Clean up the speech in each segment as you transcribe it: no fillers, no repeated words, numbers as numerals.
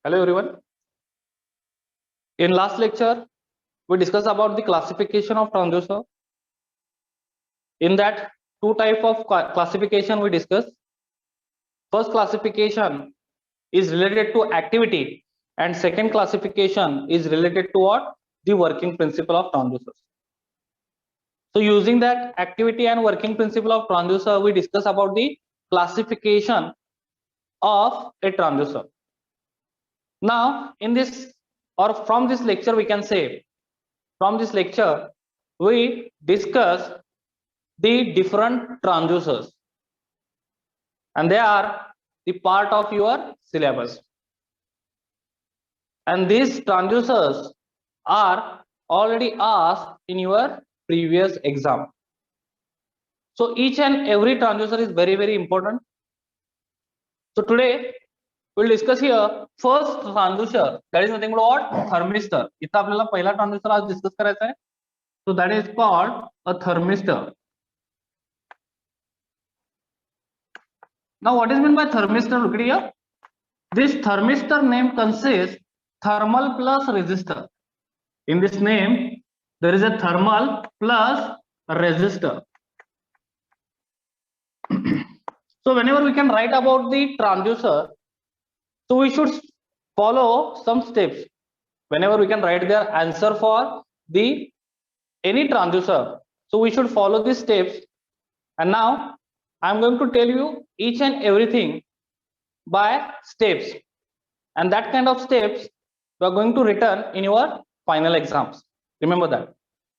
Hello everyone. In last lecture, we discussed about the classification of transducer. In that, two type of classification we discussed. First classification is related to activity, and second classification is related to what? The working principle of transducers. So using that activity and working principle of transducer, we discuss about the classification of a transducer. Now, in this or from this lecture, we can say, from this lecture, we discuss the different transducers, and they are the part of your syllabus. And these transducers are already asked in your previous exam. So each and every transducer is very, very important. So today we'll discuss here first transducer, that is nothing but what? Thermistor. इथं आपल्याला पहिला transducer आज discuss करायचा आहे. So that is called a thermistor. Now what is meant by thermistor? Look at here. This thermistor name consists thermal plus resistor. In this name, there is a thermal plus resistor. So whenever we can write about the transducer, so we should follow some steps. Whenever we can write their answer for the any transducer, so we should follow these steps. And now I'm going to tell you each and everything by steps, and that kind of steps we are going to return in your final exams. Remember that.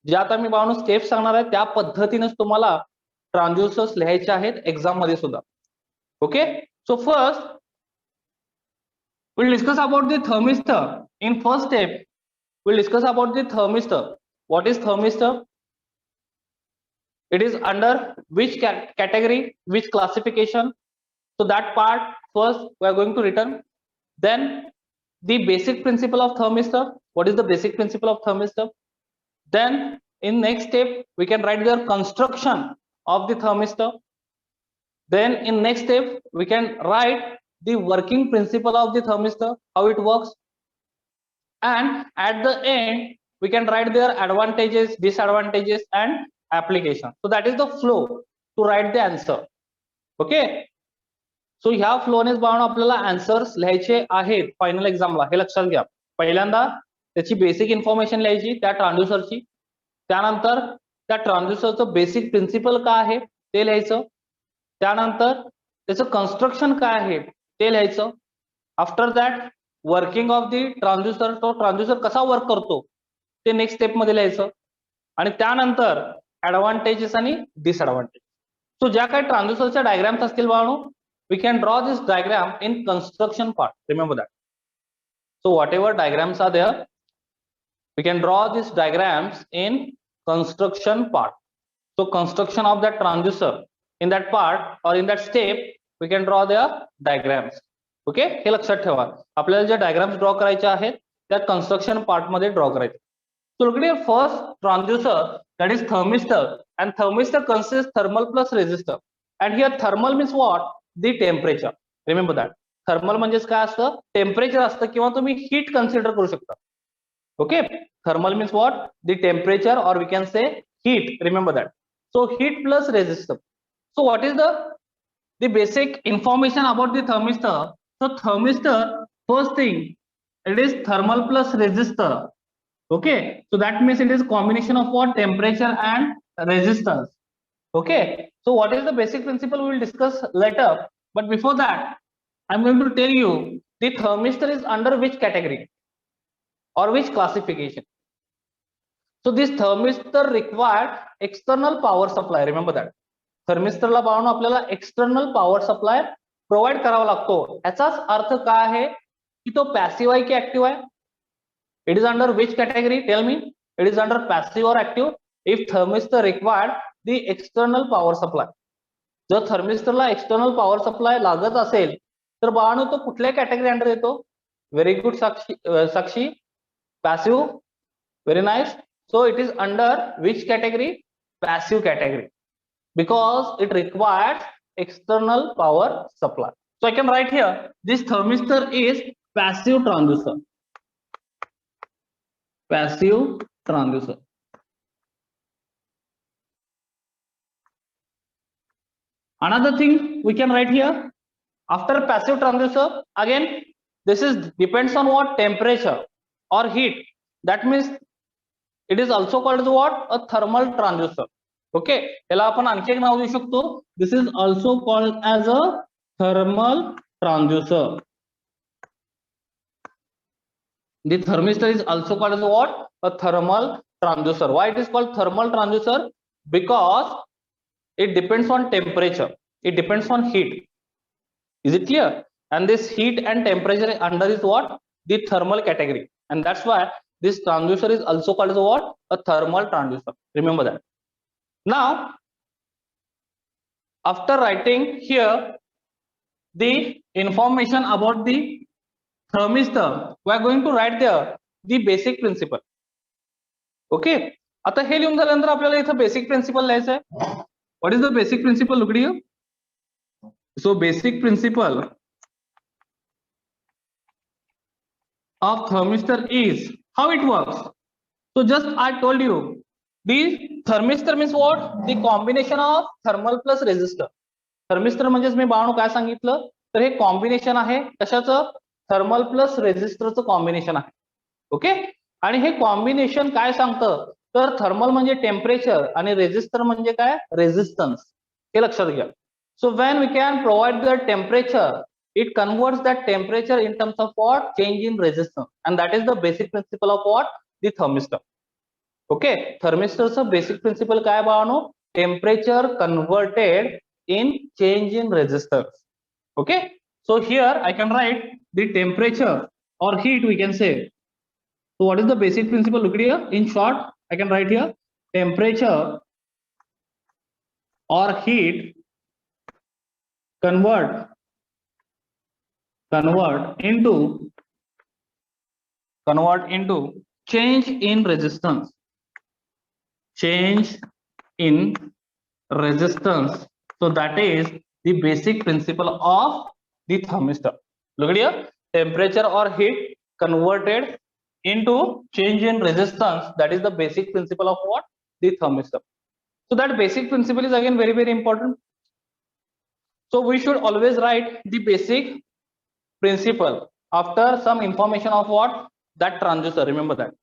जे आता मी बाळांनो steps सांगणार आहे त्या पद्धतीनेच तुम्हाला ट्रान्सड्यूसर्स लिहायचे आहेत exam मध्ये सुद्धा. Okay, so first we'll discuss about the thermistor. In first step, we'll discuss about the thermistor. What is thermistor? It is under which category, which classification? So that part first we are going to return. Then the basic principle of thermistor. What is the basic principle of thermistor? Then in next step we can write the construction of the thermistor. Then in next step we can write the working principle of the thermistor, how it works. And at the end we can write their advantages, disadvantages and application. So that is the flow to write the answer. Okay, सो ह्या फ्लोनेच बाळांनो आपल्याला answers लिहायचे आहेत final एक्झामला, हे लक्षात घ्या. पहिल्यांदा त्याची basic information लिहायची त्या ट्रान्सड्यूसरची, त्यानंतर त्या ट्रान्सड्यूसरचं बेसिक प्रिन्सिपल काय आहे ते लिहायचं, त्यानंतर त्याचं कन्स्ट्रक्शन काय आहे ते लिहायचं. After that working of the transducer, तो ट्रान्सड्यूसर कसा वर्क करतो ते नेक्स्ट स्टेप मध्ये लिहायचं, आणि त्यानंतर ऍडव्हान्टेजेस आणि डिसएडव्हान्टेज. सो ज्या काही ट्रान्सड्यूसरच्या डायग्राम्स असतील बाळांनो, we can draw this diagram in construction part. Remember that. So whatever diagrams are there, we can draw these diagrams in construction part. So construction of that transducer, in that part or in that step we can draw their diagrams. Okay, हे लक्षात ठेवा. आपल्याला जे diagrams draw करायचे आहेत त्या construction part मध्ये draw करायचे. So look at your first transducer, that is thermistor, and thermistor consists thermal plus resistor. And here thermal means what? The temperature. Remember that. Thermal म्हणजेच काय असतं? टेम्परेचर असतं किंवा तुम्ही हीट कन्सिडर करू शकता. Okay, thermal means what? The temperature or we can say heat. Remember that. So heat plus resistor. So what is the basic information about the thermistor? So thermistor, first thing, it is thermal plus resistor. Okay, so that means it is combination of what? Temperature and resistance. Okay, so what is the basic principle we will discuss later, but before that I'm going to tell you the thermistor is under which category or which classification. So this thermistor required external power supply. Remember that. Thermistor ला बाळांनो आपल्याला external power supply provide करावा लागतो. याचाच अर्थ काय आहे की तो passive आहे की ऍक्टिव्ह आहे? It is under which category? Tell me. It is under passive or active. If thermistor required the external power supply. जर थर्मिस्टरला एक्सटर्नल पॉवर सप्लाय लागत असेल तर बाळांनो तो कुठल्या कॅटेगरी अंडर येतो? Very good Sakshi, passive. Very nice. So it is under which category? Passive category, because it requires external power supply. So I can write here this thermistor is passive transducer. Passive transducer. Another thing we can write here after passive transducer, again this is depends on what temperature or heat. That means it is also called as what? A thermal transducer. Okay, याला आपण आणखी एक नाव देऊ शकतो. This is also called as a thermal transducer. The thermistor is also called as what? A thermal transducer. Why it is called thermal transducer? Because it depends on temperature. It depends on heat. Is it clear? And this heat and temperature under is what? The thermal category. And that's why this transducer is also called as what? A thermal transducer. Remember that. Now, after writing here the information about the thermistor, we are going to write there the basic principle. Okay. आता हे लिहून झाल्यानंतर आपल्याला इथं basic principle लिहायचं आहे. What is the basic principle? Look at here. So basic principle of thermistor is how it works. So just I told you the thermistor means what? The combination of thermal plus resistor. Thermistor म्हणजे मी बाळांनो काय सांगितलं तर हे combination आहे कशाचं thermal plus रेझिस्टरचं combination आहे. Okay. आणि हे combination काय सांगतं तर थर्मल म्हणजे टेम्परेचर आणि रेझिस्टर म्हणजे काय रेझिस्टन्स. हे लक्षात घ्या. So when we can provide the temperature, it converts that temperature in terms of what? Change in resistance. And that is the basic principle of what? The thermistor. Okay. Thermistor's basic principle काय बाळांनो? Temperature converted in change in resistance. Okay. So here I can write the temperature or heat we can say. So what is the basic principle? Look at here. In short, I can write here temperature or heat convert into change in resistance. Change in resistance. So that is the basic principle of the thermistor. Look at here. Temperature or heat converted into change in resistance. That is the basic principle of what? The thermistor. So that basic principle is again very, very important. So we should always write the basic principle after some information of what? That transducer. Remember that.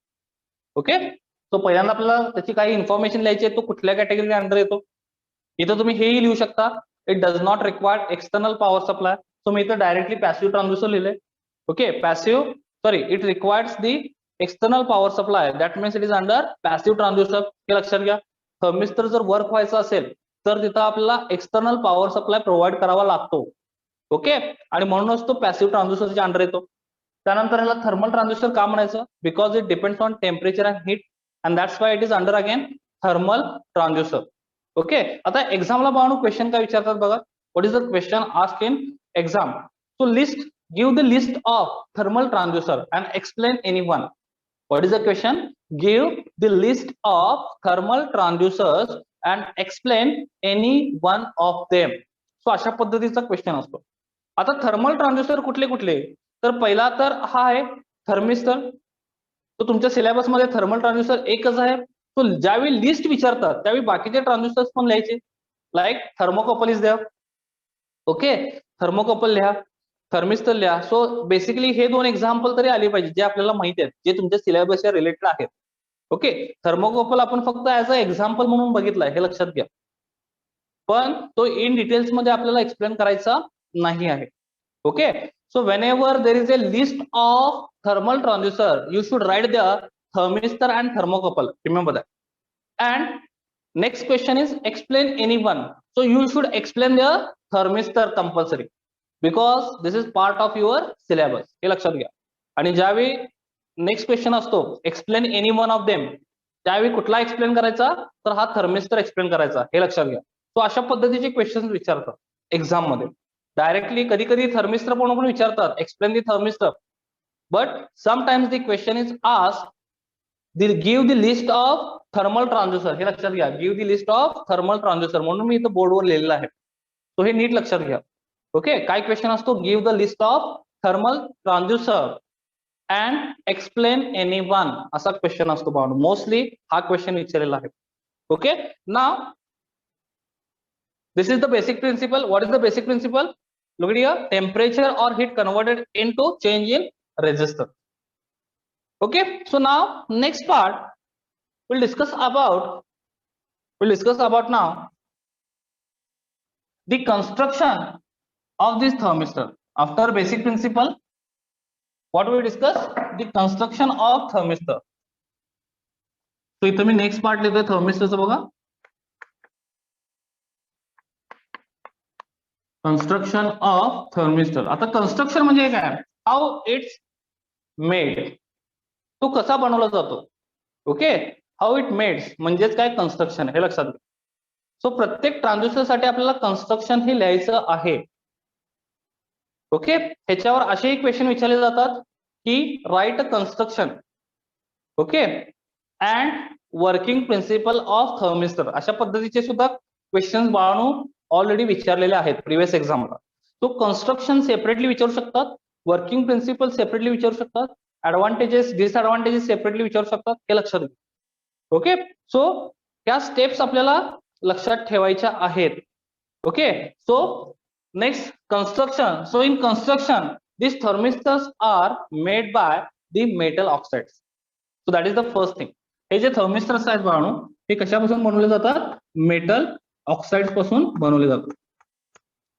Okay. So पहिल्यांदा आपल्याला त्याची काही information लिहायची आहे तो कुठल्या category under येतो. इथं तुम्ही हेही लिहू शकता. It does not require external power supply. So मी इथं डायरेक्टली पॅसिव्ह ट्रान्सड्यूसर लिहिले. Okay. Passive sorry it requires the external power supply. That means it is under passive transducer. हे लक्षात घ्या. थर्मिस्टर जर वर्क व्हायचं असेल तर तिथं आपल्याला एक्सटर्नल पॉवर सप्लाय प्रोव्हाइड करावा लागतो. ओके. आणि म्हणूनच तो पॅसिव्ह ट्रान्सड्यूसरच्या अंडर येतो. त्यानंतर ह्याला थर्मल ट्रान्सड्यूसर का म्हणायचं because it depends on temperature and heat and that's why it is under again thermal transducer. Okay. आता एक्झामला बाळांनो क्वेश्चन काय विचारतात बघा. What is the question asked in exam. So list give the list of thermal transducer and explain any one. What is the question? Give the list of thermal transducers and explain any one of them. So अशा पद्धतीचा question असतो. आता thermal transducer कुठले कुठले तर पहिला तर हा आहे थर्मिस्टर. तो तुमच्या सिलेबस मध्ये थर्मल ट्रान्सड्यूसर एकच आहे. तो ज्यावेळी लिस्ट विचारतात त्यावेळी बाकीचे ट्रान्सड्यूसर्स पण लिहायचे. Like thermocouple is there. Okay. Thermocouple लिहा. थर्मिस्टर लिहा. सो बेसिकली हे दोन एक्झाम्पल तरी आले पाहिजे जे आपल्याला माहिती आहेत जे तुमच्या सिलेबसच्या रिलेटेड आहेत. ओके. थर्मोकपल आपण फक्त ऍज अ एक्झाम्पल म्हणून बघितलाय हे लक्षात घ्या. पण तो इन डिटेल्स मध्ये आपल्याला एक्सप्लेन करायचा नाही आहे. Okay. So whenever there is a list of thermal transducer you should write the thermistor and thermocouple. Remember that. And next question is explain any one. So you should explain the thermistor compulsory because this is part of your syllabus. हे लक्षात घ्या. आणि ज्यावेळी next question असतो explain any one of them त्यावेळी कुठला explain करायचा तर हा थर्मिस्टर एक्सप्लेन करायचा. हे लक्षात घ्या. तो अशा पद्धतीचे क्वेश्चन विचारतात एक्झाम मध्ये. डायरेक्टली कधी कधी थर्मिस्टर पण विचारतात explain the thermistor. But sometimes the question is asked give the list of thermal transducer. हे लक्षात घ्या. Give the list of thermal transducer म्हणून मी इथं बोर्डवर लिहिलेलं आहे. तो हे नीट लक्षात घ्या. ओके. काय क्वेश्चन असतो give the list of thermal transducer and explain any one, असा क्वेश्चन असतो बाबा. मोस्टली हा क्वेश्चन विचारलेला आहे. Okay, now this is the basic principle. What is the basic principle? Look at here, temperature or heat converted into change in resistance. Okay, so now next part we'll discuss about now the construction of this thermistor. After basic principle, what we discuss? The construction of thermistor. So इथं मी next part लिहितोय thermistor चं बघा. Construction of thermistor. आता construction म्हणजे काय? How it's made. तो कसा बनवला जातो? ओके, हाऊ इट मेड्स म्हणजेच काय कन्स्ट्रक्शन हे लक्षात घ्या. सो प्रत्येक ट्रान्झिस्टर साठी आपल्याला कन्स्ट्रक्शन हे लिहायचं आहे. ओके, ह्याच्यावर असेही क्वेश्चन विचारले जातात की write construction, okay, and working principle of thermistor, अशा पद्धतीचे सुद्धा क्वेश्चन बाळांनो ऑलरेडी विचारलेले आहेत प्रिव्हियस एक्झामला. तो कन्स्ट्रक्शन सेपरेटली विचारू शकतात, वर्किंग प्रिन्सिपल सेपरेटली विचारू शकतात, ऍडव्हान्टेजेस डिसएडव्हान्टेजेस सेपरेटली विचारू शकतात, हे लक्षात घ्या. ओके, सो ह्या स्टेप्स आपल्याला लक्षात ठेवायच्या आहेत. Okay, so next construction. So in construction these thermistors are made by the metal oxides. So that is the first thing. हे जे थर्मिस्टर्स आहेत बाळांनो हे कशापासून बनवले जातात? मेटल ऑक्साइड्स पासून बनवले जातात.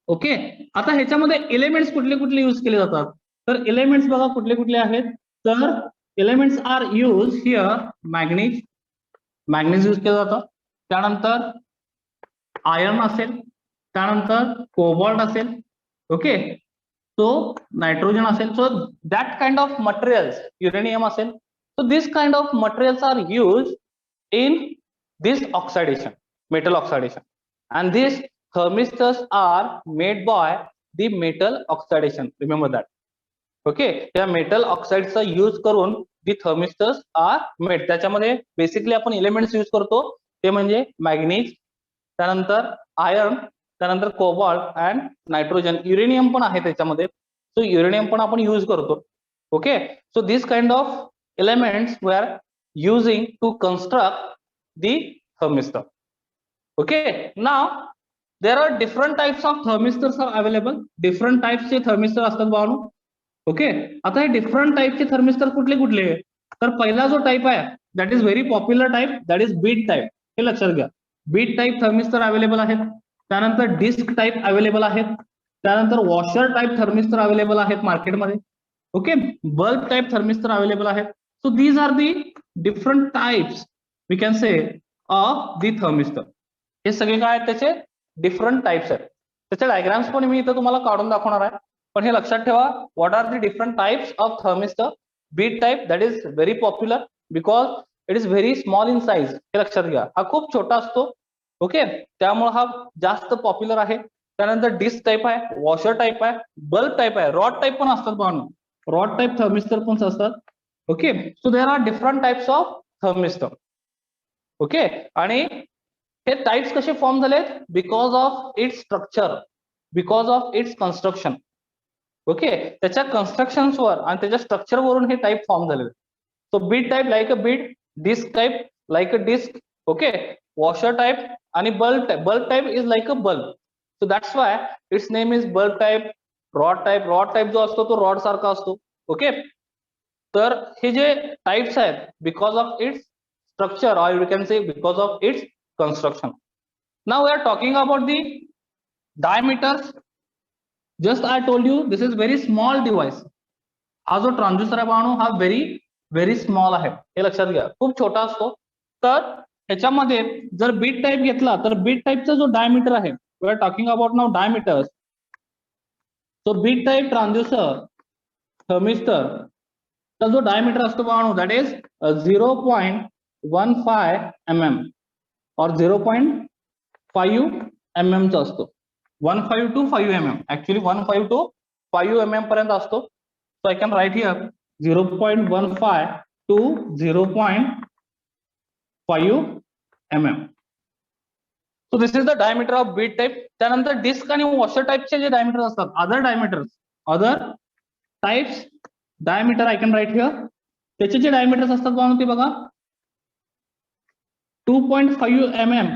ओके, आता ह्याच्यामध्ये एलिमेंट्स कुठले कुठले यूज केले जातात? तर एलिमेंट्स बघा कुठले कुठले आहेत. तर elements are use here manganese use केलं जातं, त्यानंतर आयर्न असेल, त्यानंतर कोबाल्ट असेल, ओके, सो नायट्रोजन असेल. So that kind of materials, uranium असेल. So this kind of materials are use in this oxidation, metal oxidation, and these thermistors are made by the metal oxidation. Remember that. Okay, या metal ऑक्साइडचा use करून दी thermistors are made. त्याच्यामध्ये basically आपण elements use करतो ते म्हणजे manganese, त्यानंतर iron, त्यानंतर cobalt and nitrogen. Uranium पण आहे त्याच्यामध्ये, सो युरेनियम पण आपण यूज करतो. Okay, so this kind of elements we are using to construct the thermistor. Okay, now there are different types of thermistors are available. Different टाइप्सचे thermistor असतात बाळांनो. Okay, आता हे डिफरंट टाइपचे थर्मिस्टर कुठले कुठले? तर पहिला जो टाइप आहे that is very popular type, that is bead type. हे लक्षात घ्या, बीट टाइप थर्मिस्टर अवेलेबल आहेत. त्यानंतर डिस्क टाइप अवेलेबल आहेत. त्यानंतर वॉशर टाइप थर्मिस्टर अवेलेबल आहेत मार्केटमध्ये. Okay, bulb type thermistor available आहेत. So these are the different types we can say of the thermistor. हे सगळे काय आहेत त्याचे डिफरंट टाइप्स आहेत. त्याचे डायग्राम्स पण मी इथं तुम्हाला काढून दाखवणार आहे. पण हे लक्षात ठेवा, what are the different types of thermistor. Bead type that is very popular because it is very small in size. हे लक्षात घ्या, हा खूप छोटा असतो. ओके, त्यामुळे हा जास्त पॉप्युलर आहे. त्यानंतर डिस्क टाइप आहे, वॉशर टाइप आहे, बल्ब टाइप आहे, रॉड टाइप पण असतात पाहून, रॉड टाइप थर्मिस्टर पण असतात. Okay, so there are different types of thermistor. Okay, आणि हे टाइप्स कसे फॉर्म झालेत? Because of its structure, because of its construction. Okay, त्याच्या कन्स्ट्रक्शन वर आणि त्याच्या स्ट्रक्चर वरून हे टाइप फॉर्म झालेले. So bead type like a bead, disc type like a disc, okay, washer type आणि bulb type. Bulb type is like a bulb, so that's why it's name is bulb type. Rod type जो असतो तो rod सारखा असतो. Okay, तर हे जे types आहेत because of its structure or we can say because of its construction. Now we are talking about the diameters. Just I told you this is very small device. हा जो transistor आहे पाहणो हा very small आहे, हे लक्षात घ्या, खूप छोटा असतो. तर ह्याच्यामध्ये जर बीट टाइप घेतला तर बीट टाइपचा जो डायमीटर आहे, we are talking about now diameters. So bead type transistor thermistor चा जो डायमीटर असतो पाहणो दॅट इज 0.15 mm और 0.5 mm चा असतो. 15 to 5 mm, actually 15 to 5 mm पर्यंत असतो. So I can write here 0.15 to 0.5 mm. So this is the diameter of bead type. त्यानंतर disc आणि वॉशर टाइपचे जे डायमीटर असतात, other types diameter I can write here. त्याचे जे डायमीटर्स असतात बाळांनो ते बघा 2.5 mm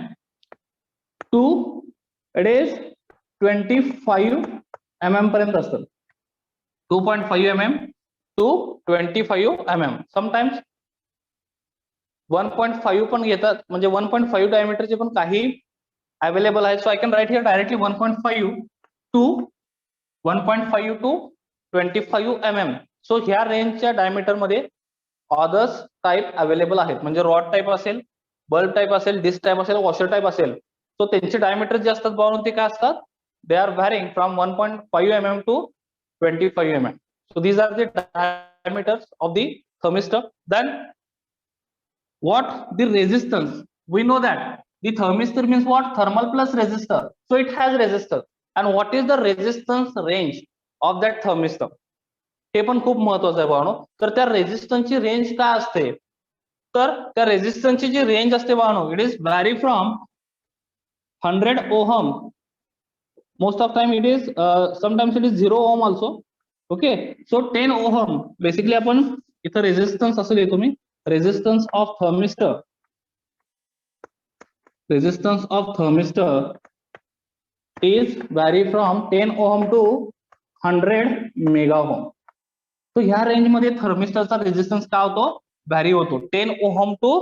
to it is 25 mm पर्यंत असतं. 2.5 mm टू 25 mm. समटाइम्स 1.5 पण घेतात, म्हणजे 1.5 डायमीटरचे पण काही अवेलेबल आहे. So I can write here directly 1.5 to 1.5 to 25 mm. So ह्या रेंजच्या डायमीटर मध्ये ऑदर्स टाइप अवेलेबल आहेत, म्हणजे रॉड टाइप असेल, बल्ब टाइप असेल, डिस्क टाइप असेल, वॉशर टाइप असेल. सो त्यांचे डायमीटर जे असतात बाळांनो ते काय असतात, they are varying from 1.5 mm to 25 mm. So these are the diameters of the thermistor. Then what the resistance? We know that the thermistor means what? Thermal plus resistor. So it has resistor. And what is the resistance range of that thermistor? हे पण खूप महत्वाचं आहे बाळांनो. तर त्या रेझिस्टन्सची range काय असते, तर त्या रेझिस्टन्सची जी रेंज असते बाळांनो, it is vary from 100 ohm. Most of time it is sometimes it is 0 ohm also. Okay, so 10 ohm basically आपण इथं रेझिस्टन्स असं देतो मी, resistance of thermistor, resistance of thermistor is vary from 10 ohm to 100 mega ohm. तो ह्या range मध्ये थर्मिस्टरचा resistance काय होतो, व्हॅरी होतो 10 ohm to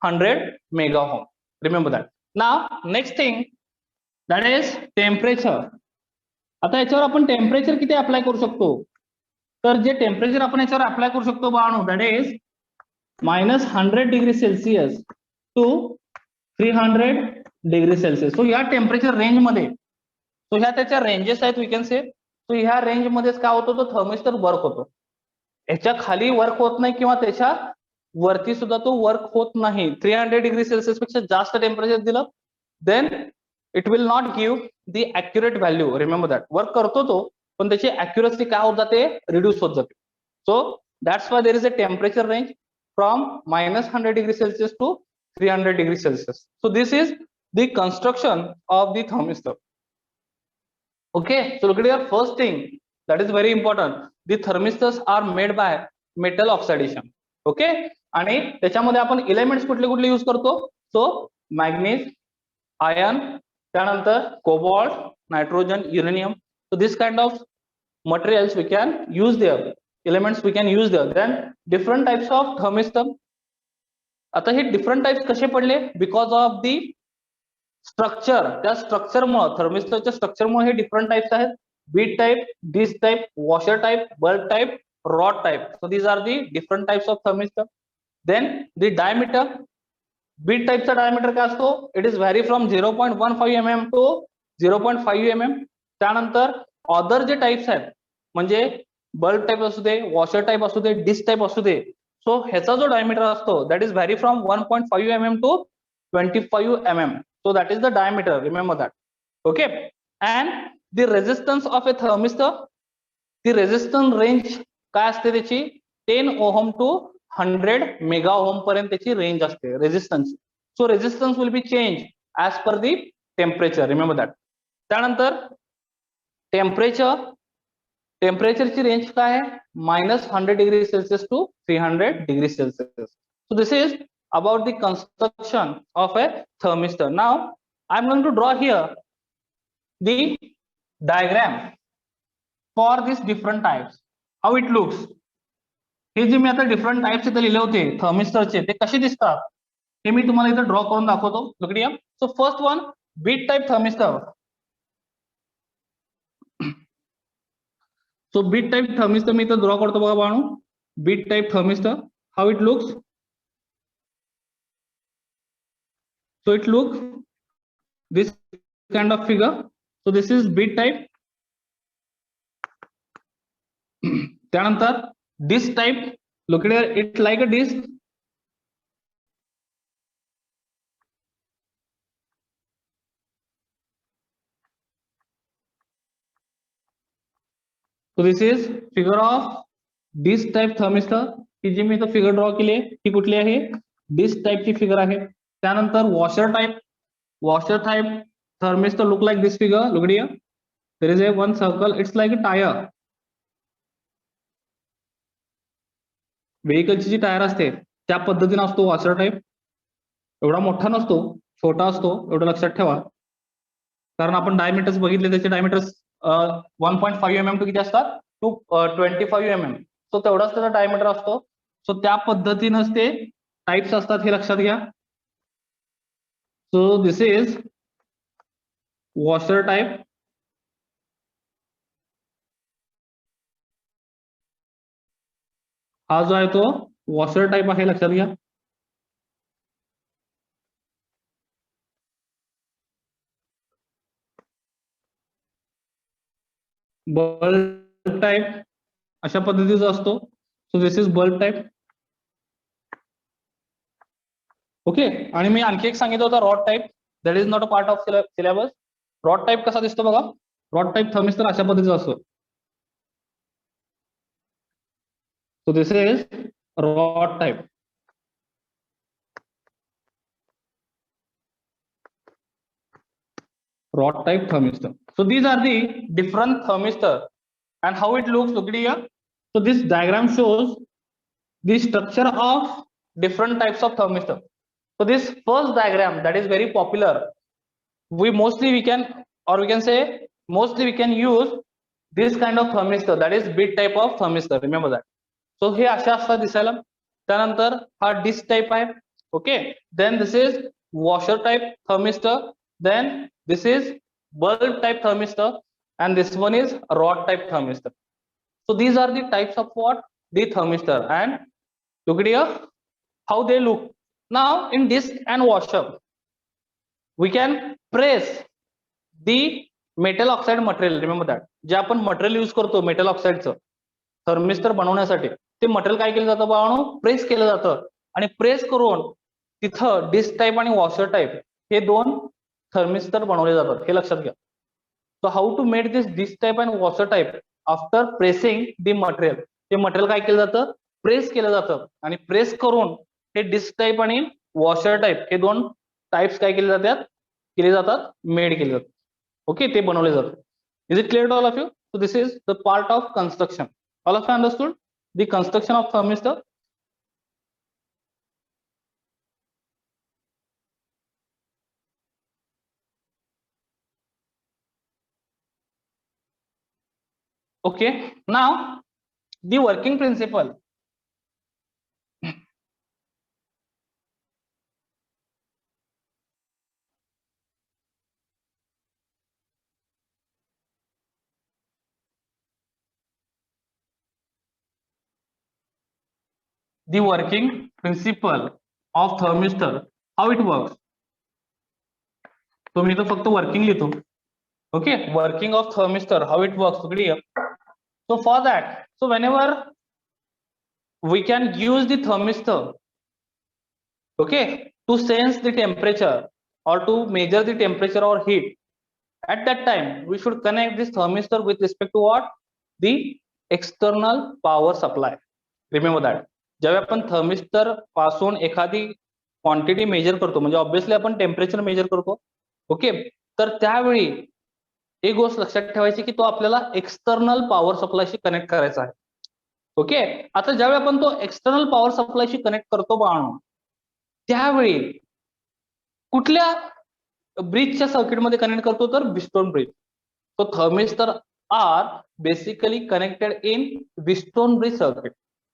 100 mega ohm. Remember that. Now next thing that is temperature. आता याच्यावर आपण टेम्परेचर किती अप्लाय करू शकतो, तर जे टेम्परेचर आपण याच्यावर अप्लाय करू शकतो बाळांनो, that is -100 degree Celsius to 300 degree Celsius. So या टेम्परेचर रेंज मध्ये, सो ह्या त्याच्या रेंजेस आहेत वी कॅन से. सो ह्या रेंज मध्येच काय होतो, तो थर्मिस्टर वर्क होतो. याच्या खाली वर्क होत नाही किंवा त्याच्या वरती सुद्धा तो वर्क होत नाही. 300 डिग्री सेल्सिअस पेक्षा जास्त टेम्परेचर दिलं then it will not give the accurate value. Remember that. Work करतो तो, पण त्याची ॲक्युरसी काय होत जाते, रिड्यूस होत जाते. So that's why there is a temperature range from -100 degree Celsius to 300 degree Celsius. So this is the construction of the thermistor. Okay, so look at your first thing that is very important. The thermistors are made by metal oxidation. Okay, आणि त्याच्यामध्ये आपण elements कुठले कुठले use करतो, सो manganese, iron, त्यानंतर cobalt, nitrogen, uranium. So this kind of materials we can use there, elements we can use there. Then different types of thermistor. आता हे different types कसे पडले, बिकॉज ऑफ दी स्ट्रक्चर. त्या स्ट्रक्चरमुळे, थर्मिस्टरच्या स्ट्रक्चरमुळे हे डिफरंट टाइप्स आहेत. Bead type, disc type, washer type, bulb type, rod type. So these are the different types of thermistor. Then the diameter. Bead टाइपचा डायमीटर काय असतो, it is vary from 0.15 mm to 0.5 mm. त्यानंतर other जे types आहेत, म्हणजे bulb type असू दे, washer type असू दे, disc type असू दे, सो ह्याचा जो डायमीटर असतो that is vary from 1.5 mm to 25 mm. So that is the diameter, remember that. Okay, and the resistance of a thermistor, the resistance range काय असते त्याची, 10 ohm to 100 mega ohm पर्यंत त्याची range असते resistance. So resistance will be change as per the temperature, remember that. त्यानंतर temperature, टेम्परेचरची range काय आहे, -100 degree Celsius to 300 degree Celsius. So this is about the construction of a thermistor. Now I am going to draw here the diagram for these different types, how it looks. हे जे मी आता different types इथे लिहिले होते थर्मिस्टरचे, ते कसे दिसतात हे मी तुम्हाला इथे draw करून दाखवतो. Look here. So first one, bead type thermistor. So bead type thermistor मी इथे ड्रॉ करतो बघा बाळांनो. Bead type thermistor, how it looks. So it looks this kind of figure. So this is bead type. त्यानंतर disc type. Look at here, it's like a disc. So this is figure of disc type thermistor. ही जी मी इथं figure draw केली आहे ती कुठली आहे, disc टाइपची figure आहे. त्यानंतर washer type. Washer type thermistor look like this figure. Look at here, there is a one circle, it's like a tire. व्हेकलची जी टायर असते त्या पद्धतीने असतो वॉशर टाईप. एवढा मोठा नसतो, छोटा असतो, एवढं लक्षात ठेवा. कारण आपण डायमीटर्स बघितले, त्याचे डायमीटर्स 1.5 mm टू किती असतात, टू 25 mm. सो तेवढाच त्याचा डायमीटर असतो. सो त्या पद्धतीनंच ते टाइप्स असतात, हे लक्षात घ्या. सो दिस इज वॉशर टाइप. हा जो आहे तो वॉशर टाइप आहे, लक्षात घ्या. बल्ब टाइप अशा पद्धतीचा असतो. सो this is bulb type. Okay. आणि मी आणखी एक सांगितलं होतं rod type, that is not a part of syllabus. Rod type कसा दिसतो बघा. रॉड टाइप थर्मिस्टर अशा पद्धतीचा असतो. सो this is rod type. Rod type thermistor. So these are the different thermistor and how it looks. Look at here. So this diagram shows the structure of different types of thermistor. So this first diagram, that is very popular. We can say mostly we can use this kind of thermistor, that is bit type of thermistor. Remember that. So हे अशा असतात दिसायला. त्यानंतर हा disc type आहे. Okay. Then this is washer type thermistor. Then this is bulb type thermistor and this one is rod type thermistor. So these are the types of what? The thermistor. And look at here how they look. Now in disc and washer we can press the metal oxide material. Remember that. जे आपण material use करतो metal ऑक्साईडचं thermistor बनवण्यासाठी, ते material काय केलं जातं बाळांनो, press केलं जातं. आणि प्रेस करून तिथं डिस्क टाइप आणि वॉशर टाइप हे दोन थर्मिस्टर बनवले जातात, हे लक्षात घ्या. So how to made this disc type and washer type after pressing the material. ते मटेरियल काय केलं जातं, प्रेस केलं जातं. आणि प्रेस करून हे डिस्क टाइप आणि वॉशर टाइप हे दोन टाइप्स काय केले जातात, मेड केले जातात. ओके. ते बनवले जातात. Is it clear to all of you? So this is the part of construction. All of you understood the construction of thermistor? Okay. Now the working principle. The working principle of thermistor, how it works. So मी तो फक्त working लिहितो. Okay. Working of thermistor, how it works. So for that, so whenever we can use the thermistor, okay, to sense the temperature or to measure the temperature or heat, at that time we should connect this thermistor with respect to what? The external power supply. Remember that. जेव्हा आपण thermistor पासून एखादी quantity major करतो, म्हणजे obviously आपण temperature measure करतो. Okay. तर त्यावेळी एक गोष्ट लक्षात ठेवायची की तो आपल्याला एक्सटर्नल पॉवर सप्लायशी कनेक्ट करायचा आहे. ओके. आता ज्यावेळी आपण तो एक्सटर्नल पॉवर सप्लायशी कनेक्ट करतो बाळांनो, त्यावेळी कुठल्या ब्रिजच्या सर्किटमध्ये कनेक्ट करतो, तर Wheatstone bridge. So thermistor are basically connected in Wheatstone bridge circuit.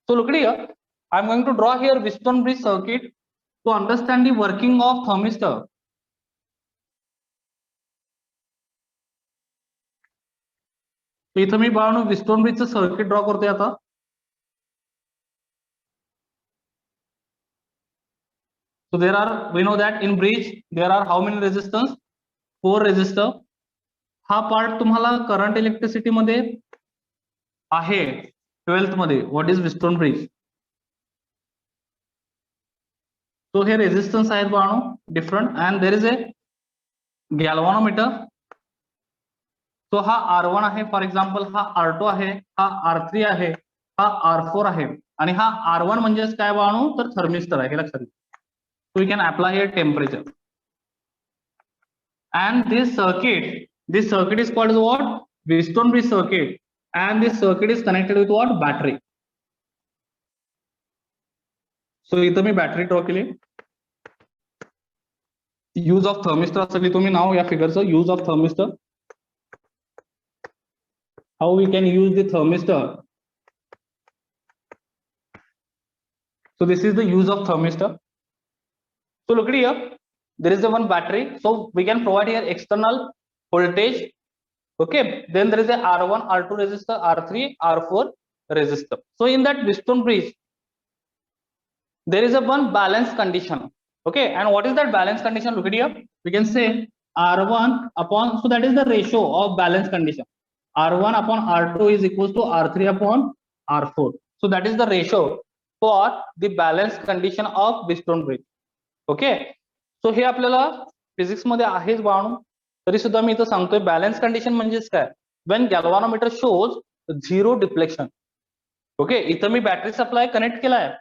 So look at here. I'm going to draw here Wheatstone bridge circuit to understand the working of thermistor. So इथं मी बाळांनो Wheatstone bridge circuit draw करतोय आता. So there are, we know that in bridge there are how many resistors? 4 resistor. हा part तुम्हाला current electricity मध्ये आहे 12th मध्ये. What is Wheatstone bridge? So here resistance आहे बाळांनो different and there is a galvanometer. So हा R1 आहे for example, हा R2 आहे, हा R3 आहे, हा R4 आहे आणि हा R1 म्हणजेच काय बाळांनो, तर थर्मिस्टर आहे, हे लक्षात घ्या. So we can apply here temperature. And this circuit is called as what? Wheatstone bridge circuit. And this circuit is connected with what? Battery. So इथं मी बॅटरी ड्रॉ केली. यूज ऑफ थर्मिस्टर साठी तुम्ही नाव या फिगरचं use of thermistor. How we can use the thermistor. So this is the use of thermistor. So look at here, there is a one battery, so we can provide here external voltage. Okay, then there is a R1, R2 resistor, R3, R4 resistor. So in that Wheatstone bridge, there is a one balance condition. Okay, and what is that balance condition? Look at here, we can say R1 upon, so that is the ratio of balance condition. R1 upon R2 is equals to R3 upon R4. So that is the ratio for the balance condition of Wheatstone bridge. Okay, so हे आपल्याला physics मध्ये आहेच बाळांनो, तरी सुद्धा मी इथं सांगतोय balance condition म्हणजेच काय, when galvanometer shows zero deflection. Okay, इथं मी बॅटरी सप्लाय कनेक्ट केलाय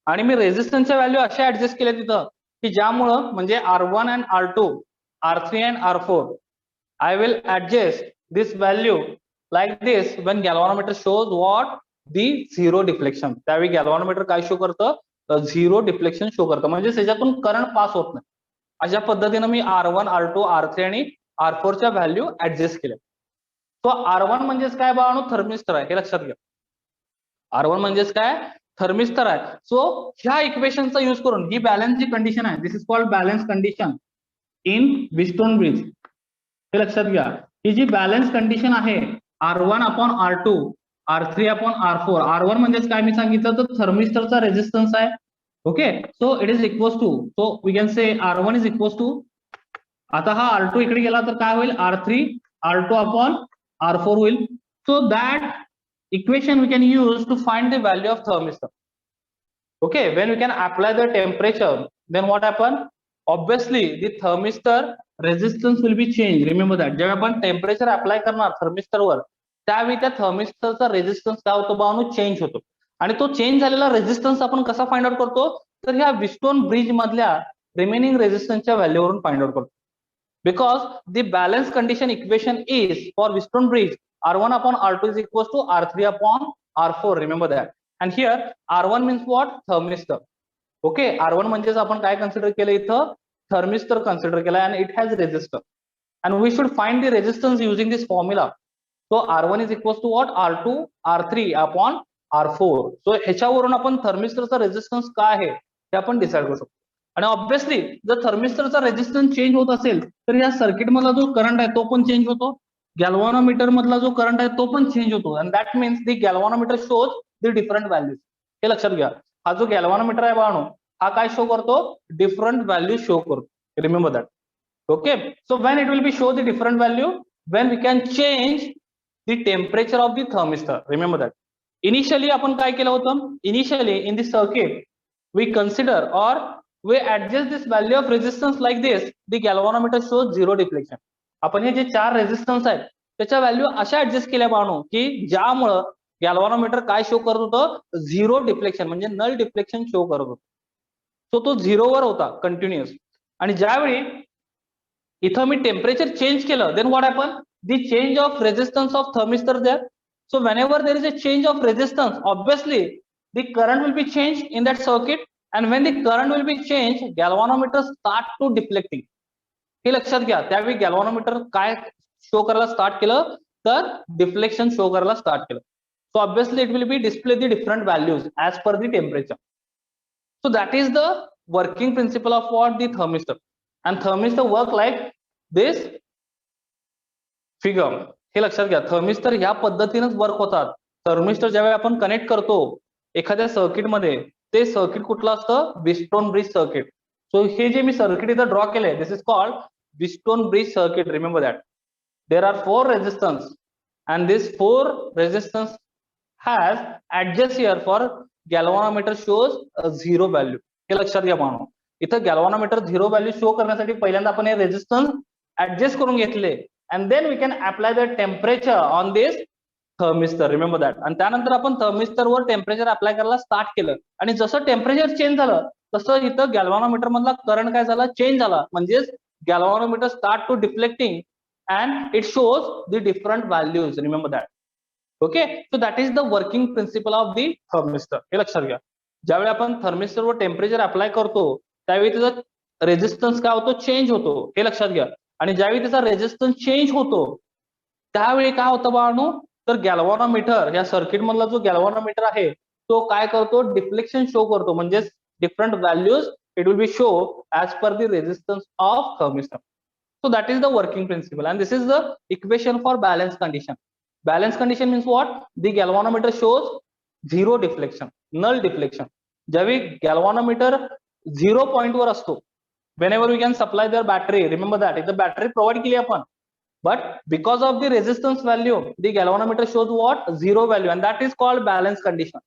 आणि मी रेझिस्टन्सच्या व्हॅल्यू अशा ऍडजस्ट केल्या तिथं की ज्यामुळं म्हणजे R1 and R2, R3 and R4 I will adjust this value like this when galvanometer shows what the zero deflection. त्यावेळी गॅल्व्हॅनोमीटर काय शो करतं, झिरो डिफ्लेक्शन शो करतं, म्हणजे त्याच्यातून करंट पास होत नाही. अशा पद्धतीनं मी R1, R2, R3 आणि R4 च्या व्हॅल्यू ऍडजस्ट केल्या. तो R1 म्हणजेच काय बाळांनो, थर्मिस्टर आहे, हे लक्षात घ्या. R1 म्हणजेच काय, थर्मिस्टर आहे. सो ह्या इक्वेशनचा यूज करून ही बॅलन्स जी कंडिशन आहे, this is called balance condition in Wheatstone bridge. हे लक्षात घ्या, ही जी बॅलन्स कंडिशन आहे R1 upon R2, R3 upon R4. R1 म्हणजेच काय मी सांगितलं तर थर्मिस्टरचा रेझिस्टन्स आहे. Okay, so it is equals to, so we can say R1 is equals to, आता हा R2 इकडे गेला तर काय होईल, R3 R2 अपॉन R4 होईल. So that equation we can use to find the value of thermistor. Okay, when we can apply the temperature, then what happen, obviously the thermistor resistance will be changed. Remember that जेव्हा आपण temperature apply करणार thermistor वर, त्यावेळी त्या थर्मिस्टरचा resistance काय होतो बाळांनो, change होतो. आणि तो चेंज झालेला रेझिस्टन्स आपण कसा फाइंड आउट करतो, तर ह्या Wheatstone ब्रिज मधल्या रिमेनिंग रेझिस्टन्सच्या व्हॅल्यूवरून फाइंड आउट करतो. Because the balance condition equation is for Wheatstone bridge R1 upon R2 is equals to R3 upon R4. Remember that. And here R1 means what? Thermistor. Okay, R1 म्हणजेच आपण काय consider केलं इथं, thermistor consider केला, and it has resistor. And we should find the resistance using this formula. So R1 is equals to what? R2 R3 upon R4. So ह्याच्यावरून आपण थर्मिस्टरचा resistance काय आहे ते आपण डिसाइड करू शकतो. आणि ऑब्विसली जर थर्मिस्टरचा रेझिस्टन्स चेंज होत असेल तर या सर्किट मधला जो करंट आहे तो पण चेंज होतो, गॅल्व्हॅनोमीटर मधला जो करंट आहे तो पण चेंज होतो, and that means the galvanometer shows the different values. हे लक्षात घ्या, हा जो गॅल्व्हॅनोमीटर आहे बाळांनो, हा काय शो करतो, डिफरंट व्हॅल्यू शो करतो. Remember that. Okay, so when it will be show the different value, when we can change the temperature of the thermistor. Remember that. Initially आपण काय केलं होतं, initially in the circuit we consider or we adjust this value of resistance like this, the galvanometer shows zero deflection. आपण हे जे 4 resistance आहेत त्याच्या value अशा adjust केल्या बाळांनो की ज्यामुळं गॅल्व्हॅनोमीटर काय शो करत होतं, झिरो डिफ्लेक्शन म्हणजे नल डिफ्लेक्शन शो करत होतं. सो तो झिरोवर होता कंटिन्युअस. आणि ज्यावेळी इथं मी टेम्परेचर चेंज केलं, then what happen, the change of resistance of thermistor there. So whenever there is a change of resistance, obviously the current will be change in that circuit, and when the current will be change, galvanometer start to deflecting. हे लक्षात घ्या, त्यावेळी galvanometer काय show करायला start केलं, तर deflection show करायला start केलं. So obviously it will be display the different values as per the temperature. So that is the working principle of what the thermistor. And thermistor work like this figure. हे लक्षात घ्या, thermistor ह्या पद्धतीनेच work होतात. Thermistor ज्यावेळी आपण connect करतो एखाद्या सर्किटमध्ये, ते सर्किट कुठलं असतं, Wheatstone ब्रिज सर्किट. सो हे जे मी सर्किट इथं ड्रॉ केलंय, this is called Wheatstone bridge circuit. Remember that. There are 4 resistance, and this 4 resistance has adjust here for galvanometer shows a zero value. हे लक्षात घ्या पाहणं, इथं गॅल्व्हॅनोमीटर झिरो व्हॅल्यू शो करण्यासाठी पहिल्यांदा आपण हे resistance adjust करून घेतले, and then we can apply the temperature on this thermistor. Remember that. आणि त्यानंतर आपण थर्मिस्टर वर टेम्परेचर अप्लाय करायला स्टार्ट केलं, आणि जसं टेम्परेचर चेंज झालं तसं इथं गॅल्व्हॅनोमीटर मधला करंट काय झाला, चेंज झाला. म्हणजेच galvanometer start to deflecting and it shows the different values. Remember that. Okay, so that is the working principle of the thermistor. हे लक्षात घ्या. ज्यावेळी आपण थर्मिस्टरवर टेम्परेचर अप्लाय करतो त्यावेळी त्याचा रेजिस्टन्स काय होतो, चेंज होतो, हे लक्षात घ्या. आणि ज्यावेळी त्याचा रेजिस्टन्स चेंज होतो त्यावेळी काय होतं बाळांनो, तर गॅल्व्हॅनोमीटर या सर्किट मधला जो गॅल्व्हॅनोमीटर आहे तो काय करतो, डिफ्लेक्शन शो करतो, म्हणजे different values it will be show as per the resistance of thermistor. So that is the working principle, and this is the equation for balance condition. Balance condition means what? The galvanometer shows zero deflection, null deflection. ज्यावेळी galvanometer 0 point वर असतो, whenever we can supply their battery, remember that if the battery provide केली आपण, but because of the resistance value the galvanometer shows what, zero value, and that is called balance condition.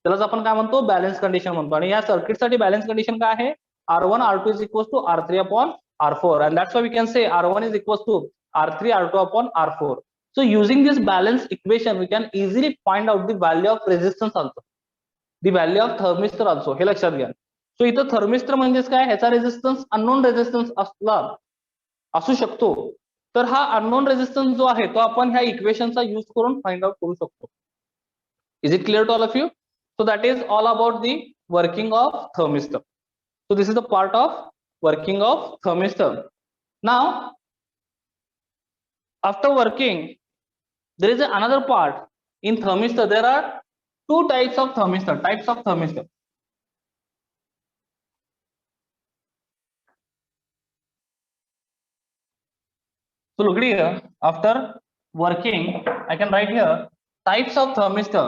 त्यालाच आपण काय म्हणतो, balance condition म्हणतो. आणि या circuit साठी बॅलन्स कंडिशन काय आहे, R1 R2 is equals to R3 upon R4, and that's why we can say R1 is equals to R3 R2 upon R4. So using this balance equation we can easily find out the value of resistance also, the value of thermistor also, हे लक्षात घ्या. सो इथं thermistor म्हणजेच काय, ह्याचा resistance unknown resistance असू शकतो, तर हा अननोन रेजिस्टन्स जो आहे तो आपण ह्या इक्वेशनचा यूज करून फाइंड आउट करू शकतो. Is it clear to all of you? So that is all about the working of thermistor. So this is the part of working of thermistor. Now after working there is another part in thermistor. There are two types of thermistor. So look here, after working I can write here types of thermistor.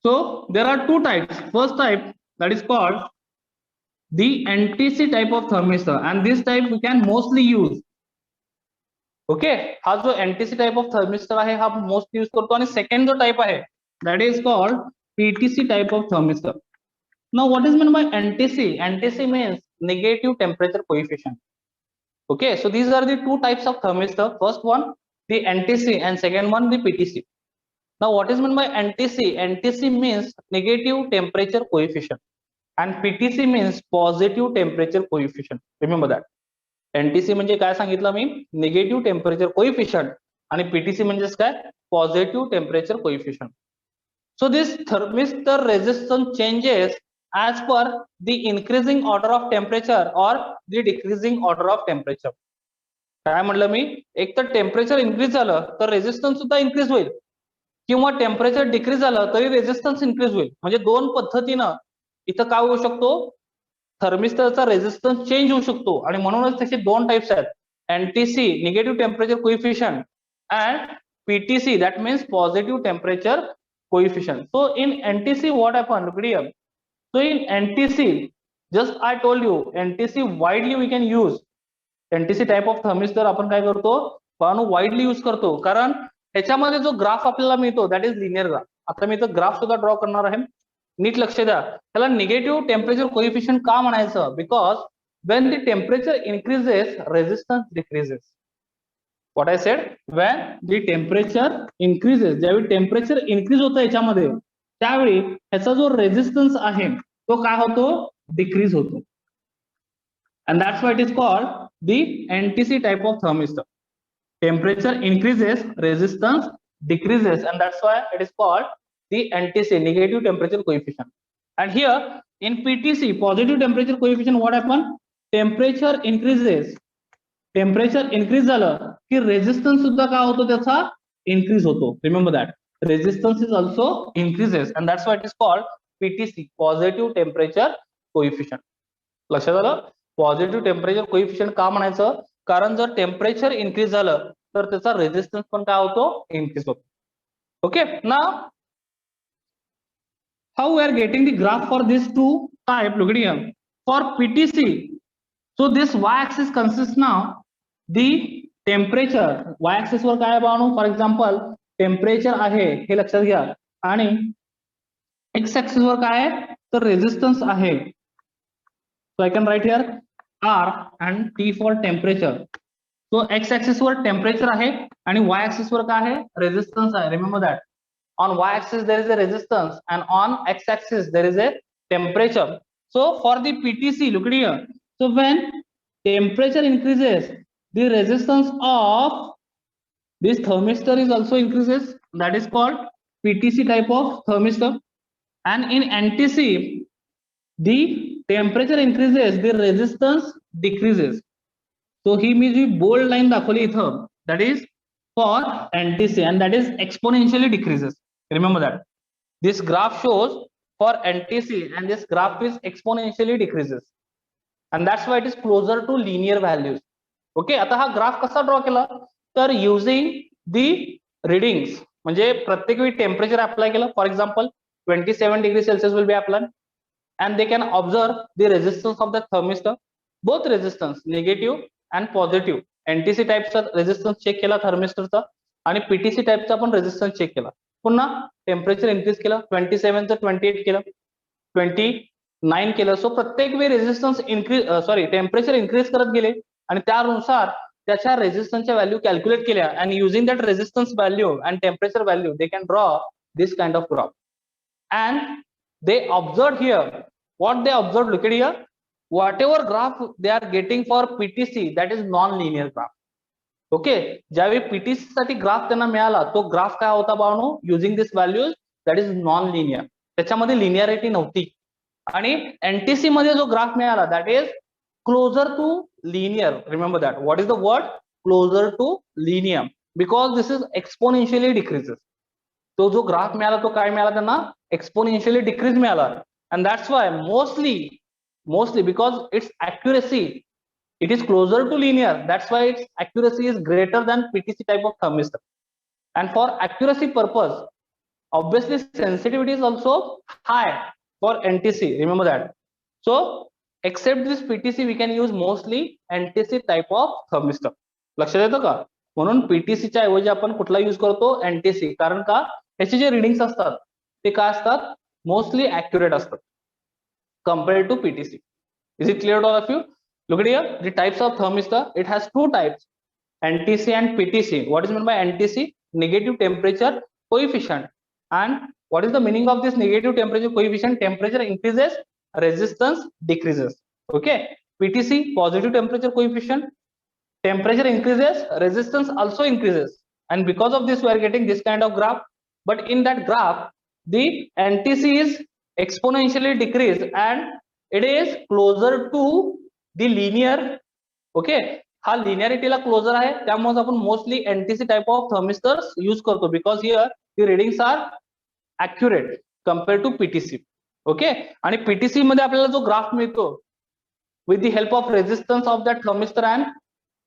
So there are two types. First type, that is called the NTC type of thermistor, and this type we can mostly use. Okay, हा जो NTC type of thermistor आहे हा most use करतो. आणि second जो type आहे that is called PTC type of thermistor. Now what is meant by NTC? NTC means negative temperature coefficient. Okay, so these are the two types of thermistor. First one the NTC and second one the PTC. Now what is meant by NTC? NTC means negative temperature coefficient and PTC means positive temperature coefficient. Remember that. NTC म्हणजे काय सांगितलं मी, negative temperature coefficient, आणि PTC म्हणजेच काय, positive temperature coefficient. So this thermistor resistance changes as per the increasing order of temperature or the decreasing order of temperature. काय म्हणलं मी, एक तर टेम्परेचर इन्क्रीज झालं तर रेजिस्टन्स सुद्धा इन्क्रीज होईल, किंवा टेम्परेचर डिक्रीज झालं तरी रेजिस्टन्स इन्क्रीज होईल. म्हणजे दोन पद्धतीनं इथं काय होऊ शकतो, थर्मिस्टरचा रेजिस्टन्स चेंज होऊ शकतो. आणि म्हणूनच त्याचे दोन टाइप्स आहेत, NTC negative temperature coefficient and PTC that means positive temperature coefficient. So in NTC what happen, so in NTC just I told you NTC widely we can use. NTC type of thermistor आपण काय करतो, पण widely use करतो, कारण ह्याच्यामध्ये जो graph आपल्याला मिळतो दॅट इज लिनियर ग्राफ. आता मी इथं ग्राफ सुद्धा ड्रॉ करणार आहे, नीट लक्ष द्या. त्याला निगेटिव्ह टेम्परेचर कोइफिशियंट का म्हणायचं, because when the temperature increases resistance decreases. What I said, when the temperature increases, ज्यावेळी टेम्परेचर इन्क्रीज होतं याच्यामध्ये त्यावेळी ह्याचा जो रेजिस्टन्स आहे तो काय होतो, डिक्रीज होतो. and that's why it is called the NTC type of thermistor. Temperature increases, resistance decreases, and that's why it is called the NTC, negative temperature coefficient. And here in PTC, positive temperature coefficient, what happen, temperature increases, temperature increase झालं की resistance सुद्धा काय होतो, त्याचा increase होतो. Remember that, resistance is also increases, and that's why it is called PTC, positive temperature coefficient. लक्षात आलं, positive temperature coefficient का म्हणायचं, कारण जर टेम्परेचर इन्क्रीज झालं तर त्याचा रेजिस्टन्स पण काय होतो, इन्क्रीज होतो. Okay, now how we are getting the graph for this two type. Look here, for PTC, so this y axis consists now the temperature. y axis वर काय बाळांनो, फॉर एक्झाम्पल टेम्परेचर आहे हे लक्षात घ्या, आणि एक्स ऍक्सिस वर काय आहे तर रेजिस्टन्स आहे. So I can write here R and T for temperature. So x axis वर टेम्परेचर आहे आणि y axis वर काय आहे, रेजिस्टन्स आहे. Remember that, on y axis there is a resistance and on x axis there is a temperature. So for the PTC, look here, so when temperature increases the resistance of this thermistor is also increases, that is called PTC type of thermistor. And in NTC, the temperature increases, the resistance decreases. So ही मी जी bold line दाखवली इथं, that is for NTC, and that is exponentially decreases. Remember that. This graph shows for NTC, and this graph is exponentially decreases, and that's why it is closer to linear values. Okay, आता हा graph कसा draw केला, तर using दी readings, म्हणजे प्रत्येक वेळी temperature apply केलं. For example 27 degree Celsius will be apply, and they can observe the resistance of the thermistor, both resistance negative and positive. NTC टाइपचा रेजिस्टन्स चेक केला थर्मिस्टरचा, आणि PTC टाइपचा पण रेजिस्टन्स चेक केला. पुन्हा टेम्परेचर इन्क्रीज केलं, 27 चं 28 केलं, 29 केलं. सो प्रत्येक वेळी रेजिस्टन्स टेम्परेचर इन्क्रीज करत गेले, आणि त्यानुसार त्याच्या रेजिस्टन्सच्या व्हॅल्यू कॅल्क्युलेट केल्या, and using that resistance value and temperature value they can draw this kind of graph. And they observed here, what they observed, look at here, whatever graph they are getting for PTC, that is non-linear graph. Okay, ज्यावेळी PTC साठी graph त्यांना मिळाला, तो graph काय होता बाळांनो, using this values, that is non linear, त्याच्यामध्ये linearity नव्हती. आणि NTC मध्ये जो ग्राफ मिळाला, that is closer to linear. Remember that. What is the word? Closer to linear, because this is exponentially decreases. तो जो ग्राफ मिळाला तो काय मिळाला त्यांना? एक्सपोनेन्शियली डिक्रीज मिळाला. And that's why mostly because its accuracy, it is closer to linear, that's why its accuracy is greater than PTC type of thermistor. And for accuracy purpose, obviously sensitivity is also high for NTC, remember that. So except this PTC we can use mostly NTC type of thermistor. लक्षात येतं का? म्हणून PTC च्या ऐवजी आपण कुठला use करतो? NTC. कारण का? त्याचे जे रिडिंग्स असतात ते काय असतात? Mostly accurate असतात compared to PTC. Is it clear to all of you? Look at here, the types of thermistor. It has two types, NTC and PTC. What is meant by NTC? Negative temperature coefficient. And what is the meaning of this negative temperature coefficient? Temperature increases, resistance decreases. Okay. PTC, positive temperature coefficient. Temperature increases, resistance also increases. And because of this, we are getting this kind of graph. But in that graph, the NTC is exponentially decreased, and it is closer to the linear. Okay, हा लिनियरिटीला closure आहे, त्यामुळे आपण mostly NTC type of thermistors use करतो, because here the readings are accurate compared to PTC. Okay, आणि PTC मध्ये आपल्याला जो graph मिळतो, with the help of resistance of that thermistor and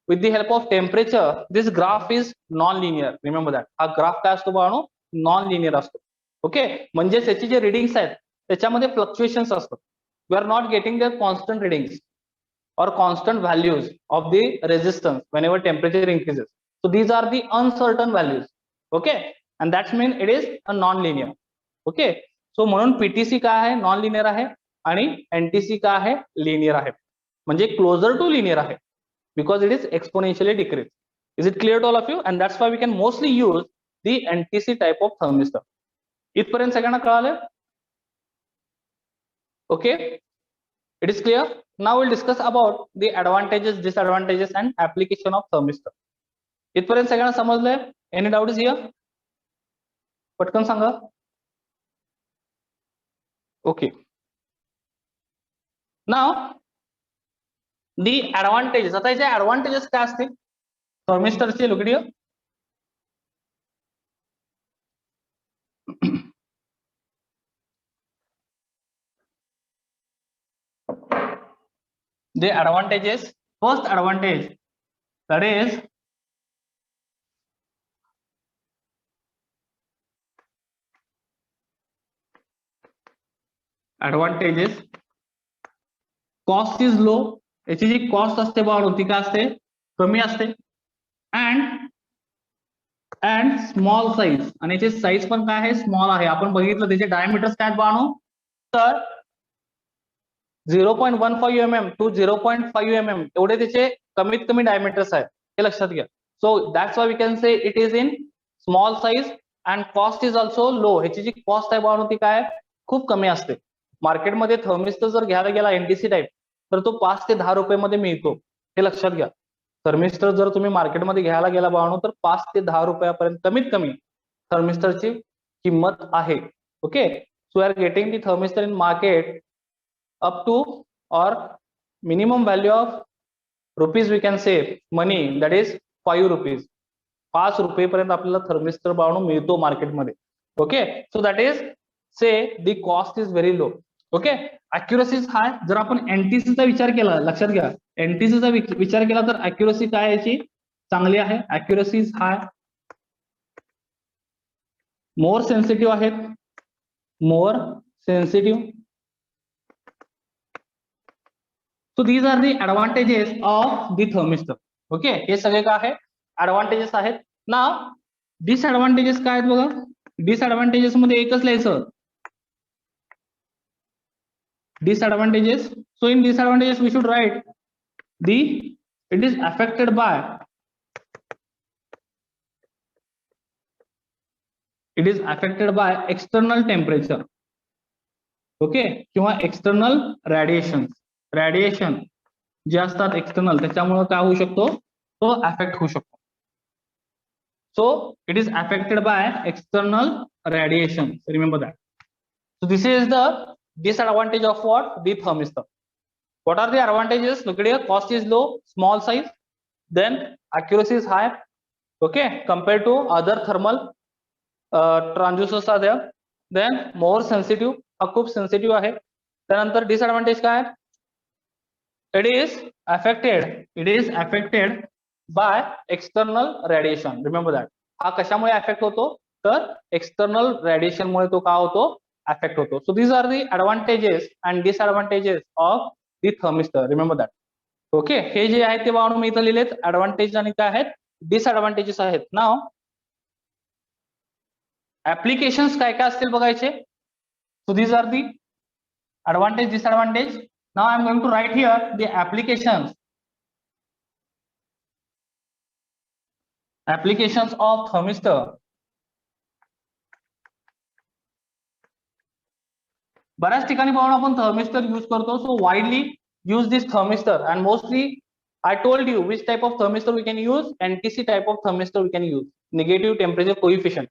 with the help of temperature, this graph is non-linear. Remember that. हा graph काय असतो बाळांनो? Non linear असतो. ओके, म्हणजे त्याची जे रिडिंग्स आहेत त्याच्यामध्ये फ्लक्च्युएशन्स असतात. We are not getting the constant readings or constant values of the resistance whenever temperature increases. So these are the uncertain values. Okay, and that means it is a non-linear. Okay, so म्हणून PTC काय आहे? Non linear आहे, आणि NTC काय आहे? Linear आहे, म्हणजे closure to linear आहे, because it is exponentially decreased. Is it clear to all of you? And that's why we can mostly use the NTC type of thermistor. इथपर्यंत सगळ्यांना कळालं? Okay, it is clear. Now we'll discuss about the advantages, disadvantages and application of thermistor. इथपर्यंत सगळ्यांना समजलंय? Any doubts here? पटकन सांगा. Okay. Now the advantages. आता याचे advantages काय असतील थर्मिस्टरचे? Look at here. The advantages, first advantage, that is advantages, cost is low. याची जी cost असते बाळांनो ती काय असते? कमी असते. and स्मॉल साईज, आणि याची साईज पण काय आहे? स्मॉल आहे. आपण बघितलं त्याचे डायमीटर्स काय बाळांनो, तर 0.15 mm to 0.5 mm एवढे त्याचे कमीत कमी डायमीटर्स आहेत, हे लक्षात घ्या. So that's why we can say it is in small size, and cost is also low. ह्याची जी कॉस्ट आहे बाळांनो ती काय? खूप कमी असते. मार्केटमध्ये थर्मिस्टर जर घ्यायला गेला NTC टाइप, तर तो 5 ते 10 रुपये मध्ये मिळतो, हे लक्षात घ्या. थर्मिस्टर जर तुम्ही मार्केटमध्ये घ्यायला गेला बाळांनो तर 5 ते 10 रुपयापर्यंत कमीत कमी थर्मिस्टरची किंमत आहे. Okay, so we are getting the thermistor in market up to और minimum value of rupees we can say money that is 5 rupees. 5 रुपयेपर्यंत आपल्याला थर्मिस्टर बाळांनो मिळतो मार्केटमध्ये. Okay, so that is say the cost is very low. Okay, accuracy is high. जर आपण एनटीसीचा विचार केला, लक्षात घ्या, एनटीसीचा विचार केला तर अॅक्युरसी काय याची चांगली आहे. Accuracy is high, more sensitive आहेत, more sensitive. So these are the advantages of the thermistor. Okay, हे सगळे काय आहे ऍडव्हान्टेजेस आहेत. ना डिसएडव्हान्टेजेस काय आहेत बघा. डिसएडव्हान्टेजेस मध्ये एकच लिहायचं, disadvantages. So in disadvantages we should write it is affected by external temperature. Okay, किंवा एक्सटर्नल रॅडिएशन जे असतात एक्सटर्नल, त्याच्यामुळे काय होऊ शकतो, तो अफेक्ट होऊ शकतो. सो it is affected by external radiation. Remember that. So this is the disadvantage of what? The thermistor. What are the advantages? Look at here, cost is low, small size, then accuracy is high, okay, compared to other thermal transducers are there, then more sensitive, हा खूप sensitive आहे. त्यानंतर disadvantage काय आहे? it is affected by external radiation. Remember that. हा कशामुळे affect होतो तर एक्सटर्नल रॅडिएशन मुळे तो काय होतो, अफेक्ट होतो. So these are the advantages and disadvantages of the thermistor. Remember that. Okay, हे जे आहेत ते बाळांनो मी इथं लिहिलेत ऍडव्हान्टेज आणि काय आहेत डिसएडव्हान्टेजेस आहेत. नाव ऍप्लिकेशन्स काय काय असतील बघायचे. So these are the advantage disadvantage. Now I am going to write here the applications of thermistor. बऱ्याच ठिकाणी पाहून आपण थर्मिस्टर यूज करतो. सो widely use this thermistor and mostly I told you which type of thermistor we can use. NTC type of thermistor we can use, negative temperature coefficient.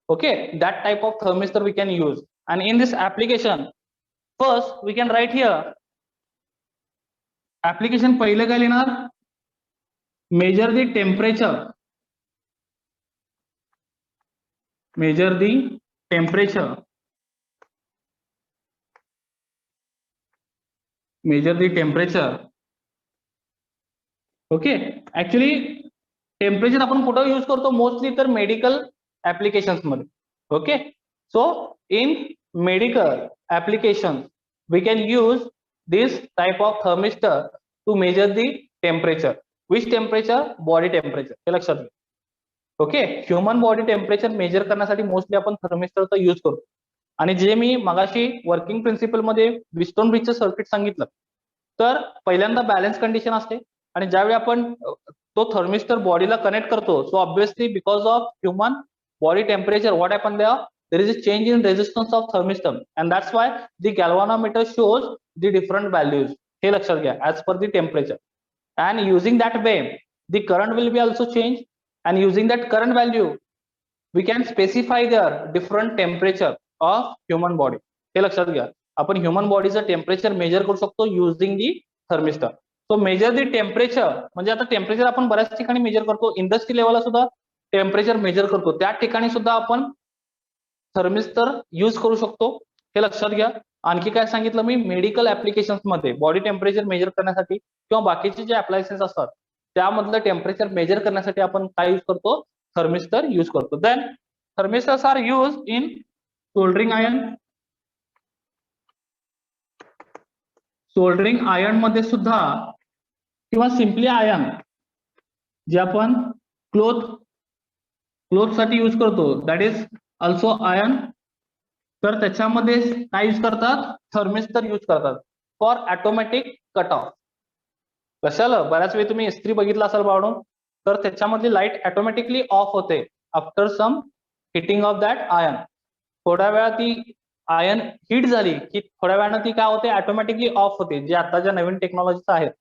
Okay, that type of thermistor we can use. And in this application, first we can write here application पहिले काय लिहिणार, measure the temperature, measure the temperature, measure the temperature. Okay, actually temperature आपण कुठं use करतो mostly तर medical applications मध्ये. Okay, so in medical application we can use this type of thermistor to measure the temperature. Which temperature? Body temperature. हे लक्षात घ्या. Okay, human body temperature measure करण्यासाठी mostly आपण थर्मिस्टरचा यूज करतो. आणि जे मी मगाशी वर्किंग प्रिन्सिपल मध्ये विस्टोन ब्रिजचं सर्किट सांगितलं, तर पहिल्यांदा बॅलन्स कंडिशन असते आणि ज्यावेळी आपण तो थर्मिस्टर बॉडीला कनेक्ट करतो, so obviously because of human body temperature what happen there is a change in resistance of thermistor and that's why the galvanometer shows the different values. हे लक्षात घ्या, as per the temperature. And using that way the current will be also change and using that current value we can specify their different temperature of human body. हे लक्षात घ्या, आपण human बॉडीचं temperature measure करू शकतो using the thermistor. So major the temperature म्हणजे आता temperature आपण बऱ्याच ठिकाणी मेजर करतो, इंडस्ट्री लेवलला सुद्धा टेम्परेचर मेजर करतो, त्या ठिकाणी सुद्धा आपण थर्मिस्टर यूज करू शकतो. हे लक्षात घ्या. आणखी काय सांगितलं मी, मेडिकल ऍप्लिकेशन्स मध्ये बॉडी टेम्परेचर मेजर करण्यासाठी किंवा बाकीचे जे अप्लायन्सेस असतात त्यामधलं टेम्परेचर मेजर करण्यासाठी आपण काय यूज करतो, थर्मिस्टर यूज करतो. Then thermistors are use in soldering iron. Soldering iron मध्ये सुद्धा किंवा सिम्पली आयर्न जे आपण क्लोथ साठी यूज करतो, दॅट इज ऑल्सो आयर्न. तर त्याच्यामध्ये काय यूज करतात, थर्मिस्टर यूज करतात फॉर ऑटोमॅटिक कट ऑफ. कशाला, बऱ्याच वेळी तुम्ही इस्त्री बघितला असाल बाळून, तर त्याच्यामधली लाईट ऑटोमॅटिकली ऑफ होते after some heating of that iron. थोड्या वेळा ती आयर्न हिट झाली की थोड्या वेळानं ती काय होते, ऑटोमॅटिकली ऑफ होते, जे आता ज्या नवीन टेक्नॉलॉजीज आहेत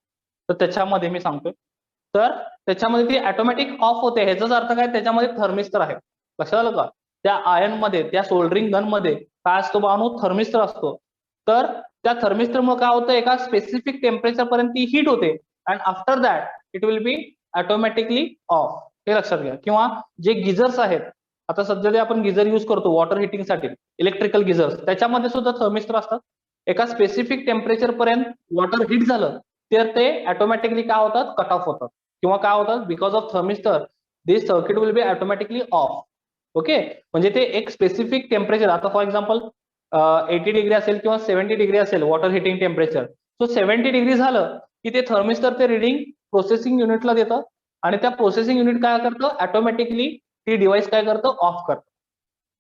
तर त्याच्यामध्ये मी सांगतोय. तर त्याच्यामध्ये ती ऑटोमॅटिक ऑफ होते. ह्याचाच अर्थ काय, त्याच्यामध्ये थर्मिस्टर आहे. लक्षात आलं का? त्या आयर्न मध्ये, त्या सोल्डरिंग गन मध्ये काय असतो बानो, थर्मिस्टर असतो. तर त्या थर्मिस्टरमुळे काय होतं, एका स्पेसिफिक टेम्परेचर पर्यंत ती हीट होते and after that it will be automatically off. हे लक्षात घ्या. किंवा जे गिझर्स आहेत, आता सध्या जे आपण गिझर युज करतो वॉटर हिटिंग साठी, इलेक्ट्रिकल गिझर्स, त्याच्यामध्ये सुद्धा थर्मिस्टर असतात. एका स्पेसिफिक टेम्परेचर पर्यंत वॉटर हिट झालं तर ते ऑटोमॅटिकली काय होतात, कट ऑफ होतात. किंवा काय होतात, because of thermistor this circuit will be automatically of. Okay, म्हणजे ते एक स्पेसिफिक टेम्परेचर, आता फॉर एक्झाम्पल 80 डिग्री असेल किंवा 70 डिग्री असेल वॉटर हिटिंग टेम्परेचर, सो 70 डिग्री झालं की ते थर्मिस्टर ते रिडिंग प्रोसेसिंग युनिटला देतं आणि त्या प्रोसेसिंग युनिट काय करतं, ऑटोमॅटिकली ती डिव्हाइस काय करतं, ऑफ करतं.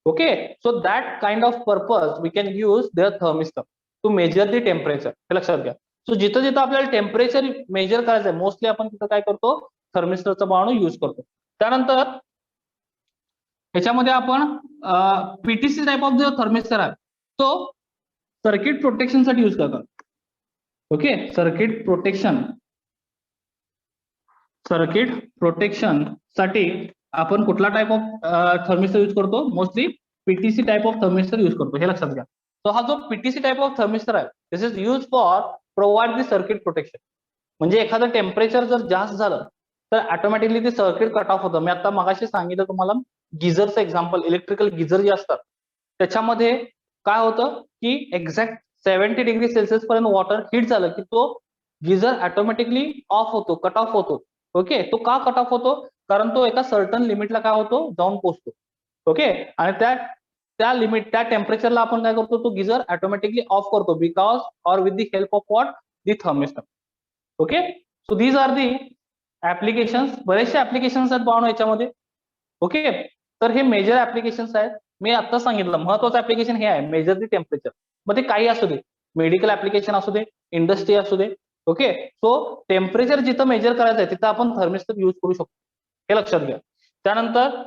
Okay, so that kind of purpose we can use the thermistor to measure the temperature. हे लक्षात घ्या. सो जिथं जिथं आपल्याला टेम्परेचर मेजर करायचं आहे मोस्टली आपण तिथं काय करतो, थर्मिस्टरचा बाणू यूज करतो. त्यानंतर याच्यामध्ये आपण पीटीसी टाइप ऑफ जो थर्मिस्टर आहे तो सर्किट प्रोटेक्शन साठी यूज करतात. ओके, सर्किट प्रोटेक्शन साठी आपण कुठला टाइप ऑफ थर्मिस्टर यूज करतो, mostly PTC type of thermistor use करतो. हे लक्षात घ्या. तो हा जो पीटीसी टाइप ऑफ थर्मिस्टर आहे this is use for provide the circuit protection. म्हणजे एखादं टेम्परेचर जर जास्त झालं तर ऑटोमॅटिकली ते सर्किट कट ऑफ होतं. मी आता मगाशी सांगितलं तुम्हाला गिझरचं एक्झाम्पल, इलेक्ट्रिकल गिझर जे असतात त्याच्यामध्ये काय होतं की एक्झॅक्ट 70 डिग्री सेल्सिअस पर्यंत वॉटर हिट झालं की तो गिझर ऑटोमॅटिकली ऑफ होतो, कट ऑफ होतो. ओके, तो का कट ऑफ होतो, कारण तो एका सर्टन लिमिटला काय होतो, जाऊन पोहोचतो. ओके, आणि त्या लिमिट, त्या टेम्परेचरला आपण काय करतो, तो गिझर ऑटोमॅटिकली ऑफ करतो because or with the help of what, the thermistor. Okay, so these are the applications. बरेचसे ऍप्लिकेशन्स आहेत बाळांनो याच्यामध्ये. ओके, तर हे मेजर ऍप्लिकेशन्स आहेत. मी आता सांगितलं महत्वाचं ऍप्लिकेशन हे आहे, मेजर दी टेम्परेचर. मग ते काही असू दे, मेडिकल ऍप्लिकेशन असू दे, इंडस्ट्री असू दे. ओके, सो टेम्परेचर जिथं मेजर करायचं आहे तिथं आपण थर्मिस्टर यूज करू शकतो. हे लक्षात घ्या. त्यानंतर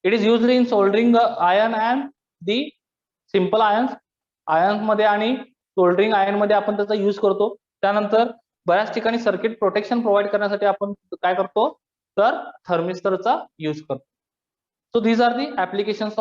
it is used in soldering iron and the simple irons मध्ये आणि सोल्डरिंग आयर्न मध्ये आपण त्याचा यूज करतो. त्यानंतर बऱ्याच ठिकाणी सर्किट प्रोटेक्शन प्रोव्हाइड करण्यासाठी आपण काय करतो, तर थर्मिस्टरचा यूज करतो. So these are the applications